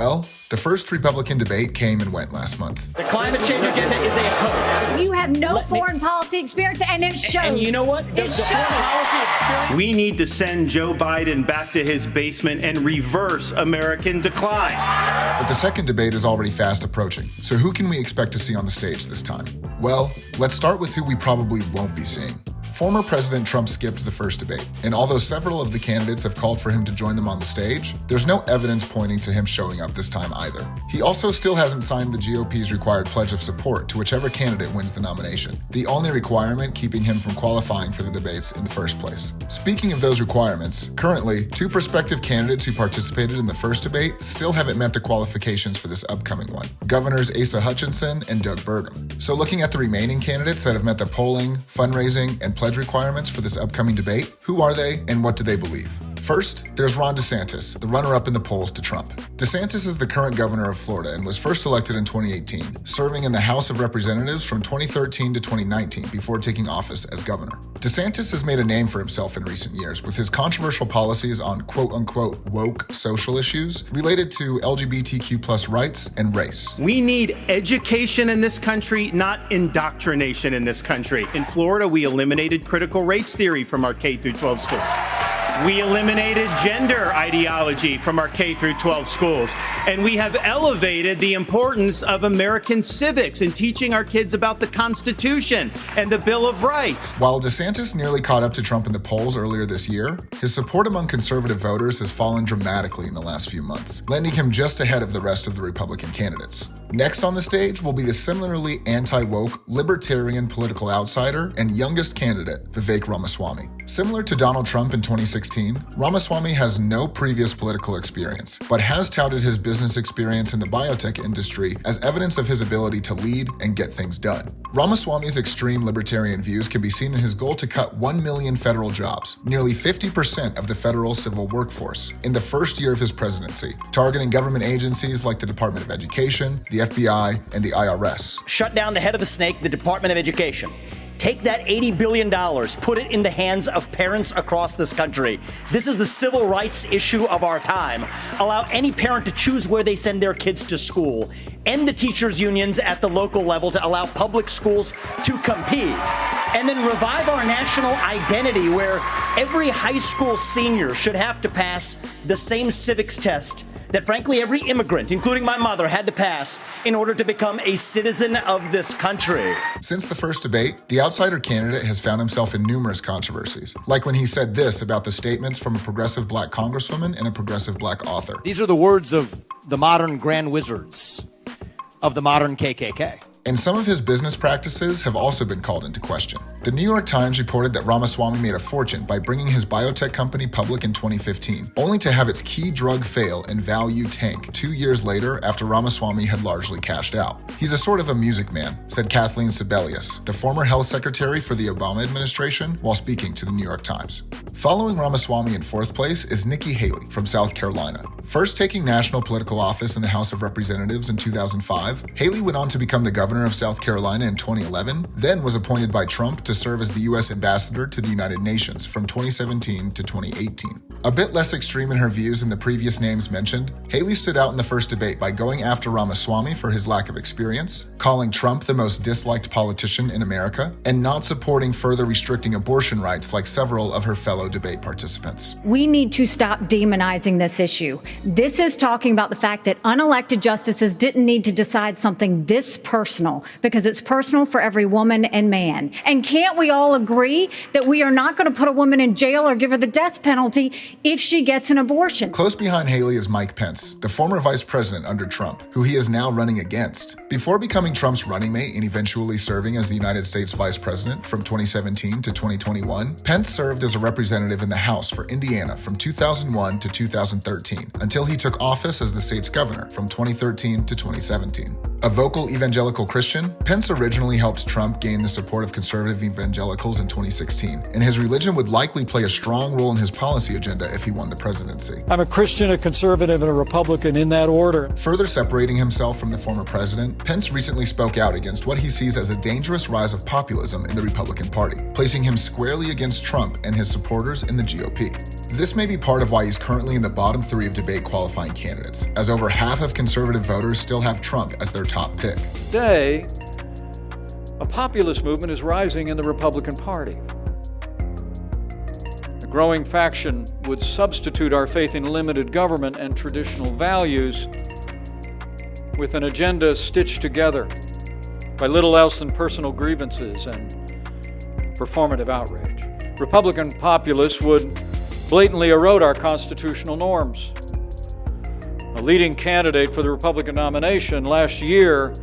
Well, the first Republican debate came and went last month. The climate change agenda is a hoax. You have no foreign policy experience, and it shows. And you know what? It shows. Foreign policy experience. We need to send Joe Biden back to his basement and reverse American decline. But the second debate is already fast approaching, so who can we expect to see on the stage this time? Well, let's start with who we probably won't be seeing. Former President Trump skipped the first debate, and although several of the candidates have called for him to join them on the stage, there's no evidence pointing to him showing up this time either. He also still hasn't signed the GOP's required pledge of support to whichever candidate wins the nomination, the only requirement keeping him from qualifying for the debates in the first place. Speaking of those requirements, currently, 2 prospective candidates who participated in the first debate still haven't met the qualifications for this upcoming one, Governors Asa Hutchinson and Doug Burgum. So looking at the remaining candidates that have met the polling, fundraising, and pledge requirements for this upcoming debate, who are they and what do they believe? First, there's Ron DeSantis, the runner-up in the polls to Trump. DeSantis is the current governor of Florida and was first elected in 2018, serving in the House of Representatives from 2013 to 2019 before taking office as governor. DeSantis has made a name for himself in recent years with his controversial policies on quote-unquote woke social issues related to LGBTQ+ rights and race. We need education in this country, not indoctrination in this country. In Florida, we eliminated critical race theory from our K-12 schools. We eliminated gender ideology from our K-12 schools, and we have elevated the importance of American civics in teaching our kids about the Constitution and the Bill of Rights. While DeSantis nearly caught up to Trump in the polls earlier this year, his support among conservative voters has fallen dramatically in the last few months, landing him just ahead of the rest of the Republican candidates. Next on the stage will be the similarly anti-woke, libertarian political outsider and youngest candidate, Vivek Ramaswamy. Similar to Donald Trump in 2016, Ramaswamy has no previous political experience, but has touted his business experience in the biotech industry as evidence of his ability to lead and get things done. Ramaswamy's extreme libertarian views can be seen in his goal to cut 1 million federal jobs, nearly 50% of the federal civil workforce, in the first year of his presidency, targeting government agencies like the Department of Education, the FBI, and the IRS. Shut down the head of the snake, the Department of Education. Take that $80 billion, put it in the hands of parents across this country. This is the civil rights issue of our time. Allow any parent to choose where they send their kids to school. End the teachers' unions at the local level to allow public schools to compete. And then revive our national identity where every high school senior should have to pass the same civics test that, frankly, every immigrant, including my mother, had to pass in order to become a citizen of this country. Since the first debate, the outsider candidate has found himself in numerous controversies, like when he said this about the statements from a progressive black congresswoman and a progressive black author. These are the words of the modern grand wizards of the modern KKK. And some of his business practices have also been called into question. The New York Times reported that Ramaswamy made a fortune by bringing his biotech company public in 2015, only to have its key drug fail and value tank 2 years later after Ramaswamy had largely cashed out. He's a sort of a music man, said Kathleen Sebelius, the former health secretary for the Obama administration, while speaking to the New York Times. Following Ramaswamy in fourth place is Nikki Haley from South Carolina. First taking national political office in the House of Representatives in 2005, Haley went on to become the governor of South Carolina in 2011, then was appointed by Trump to serve as the U.S. ambassador to the United Nations from 2017 to 2018. A bit less extreme in her views than the previous names mentioned, Haley stood out in the first debate by going after Ramaswamy for his lack of experience, calling Trump the most disliked politician in America, and not supporting further restricting abortion rights like several of her fellow debate participants. We need to stop demonizing this issue. This is talking about the fact that unelected justices didn't need to decide something this personal, because it's personal for every woman and man. And can't we all agree that we are not going to put a woman in jail or give her the death penalty if she gets an abortion? Close behind Haley is Mike Pence, the former vice president under Trump, who he is now running against. Before becoming Trump's running mate and eventually serving as the United States vice president from 2017 to 2021, Pence served as a representative in the House for Indiana from 2001 to 2013, until he took office as the state's governor from 2013 to 2017. A vocal evangelical Christian, Pence originally helped Trump gain the support of conservative evangelicals in 2016, and his religion would likely play a strong role in his policy agenda if he won the presidency. I'm a Christian, a conservative, and a Republican in that order. Further separating himself from the former president, Pence recently spoke out against what he sees as a dangerous rise of populism in the Republican Party, placing him squarely against Trump and his supporters in the GOP. This may be part of why he's currently in the bottom 3 of debate qualifying candidates, as over half of conservative voters still have Trump as their top pick. Today, a populist movement is rising in the Republican Party. A growing faction would substitute our faith in limited government and traditional values with an agenda stitched together by little else than personal grievances and performative outrage. Republican populists would blatantly erode our constitutional norms. A leading candidate for the Republican nomination last year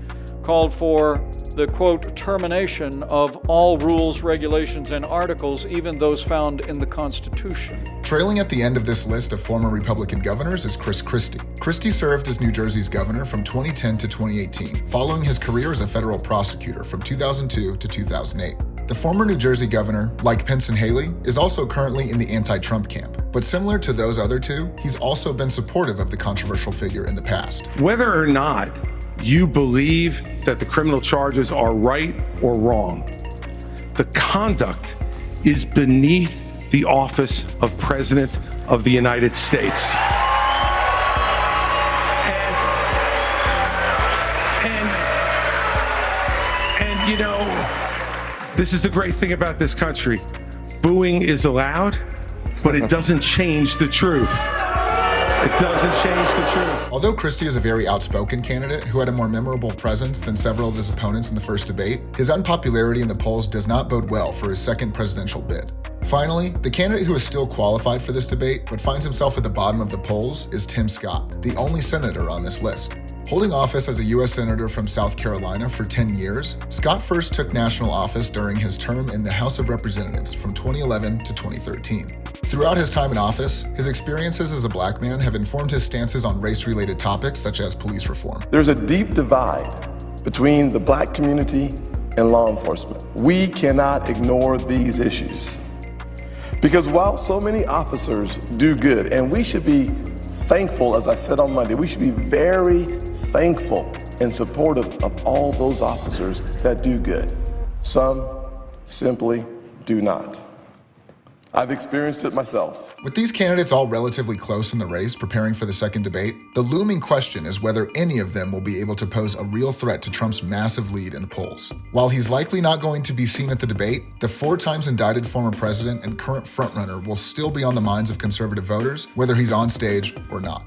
called for the, quote, termination of all rules, regulations, and articles, even those found in the Constitution. Trailing at the end of this list of former Republican governors is Christie. Christie served as New Jersey's governor from 2010 to 2018, following his career as a federal prosecutor from 2002 to 2008. The former New Jersey governor, like Pence and Haley, is also currently in the anti-Trump camp. But similar to those other two, he's also been supportive of the controversial figure in the past. Whether or not you believe that the criminal charges are right or wrong, the conduct is beneath the office of President of the United States. And you know, this is the great thing about this country. Booing is allowed, but it doesn't change the truth. It doesn't change the truth. Although Christie is a very outspoken candidate who had a more memorable presence than several of his opponents in the first debate, his unpopularity in the polls does not bode well for his second presidential bid. Finally, the candidate who is still qualified for this debate but finds himself at the bottom of the polls is Tim Scott, the only senator on this list. Holding office as a U.S. Senator from South Carolina for 10 years, Scott first took national office during his term in the House of Representatives from 2011 to 2013. Throughout his time in office, his experiences as a black man have informed his stances on race-related topics such as police reform. There's a deep divide between the black community and law enforcement. We cannot ignore these issues. Because while so many officers do good, and we should be thankful, as I said on Monday, we should be very thankful and supportive of all those officers that do good. Some simply do not. I've experienced it myself. With these candidates all relatively close in the race preparing for the second debate, the looming question is whether any of them will be able to pose a real threat to Trump's massive lead in the polls. While he's likely not going to be seen at the debate, the 4 times indicted former president and current frontrunner will still be on the minds of conservative voters, whether he's on stage or not.